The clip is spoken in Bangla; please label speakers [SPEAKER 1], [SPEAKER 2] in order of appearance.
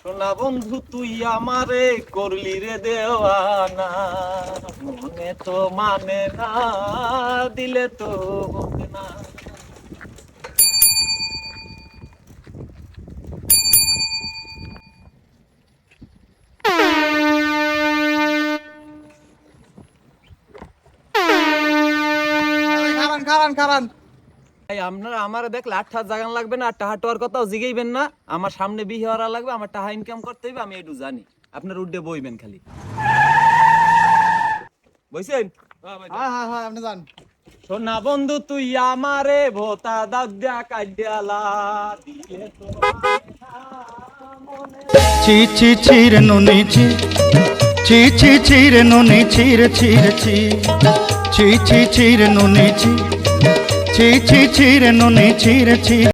[SPEAKER 1] সোনা বন্ধু তুই আমারে করলি রে দেওয়ানা, মনে তো মানে না, দিলে তো হবে না।
[SPEAKER 2] খারান খারান খারান।
[SPEAKER 1] আপনারা আমারে দেখলে 8 জাগান লাগবে না, আর টাহা টোয়ার কথাও জিগাইবেন না। আমার সামনে বিয়ে হওয়ার লাগবে, আমার টাহা ইনকাম করতে হইবে, আমি একটু জানি। আপনার উড্ডে বইবেন খালি, বুঝছেন?
[SPEAKER 2] হ্যাঁ হ্যাঁ হ্যাঁ, আপনি যান।
[SPEAKER 1] সোনা বন্ধু তুই আমারে ভোতা দাদ্যা কাইডালা, দিলে তো
[SPEAKER 3] চি চি চির নুনি চি চি চি চির নুনি চির চির চি চি চি চির নুনি চি চি চি চির নুনি চির চি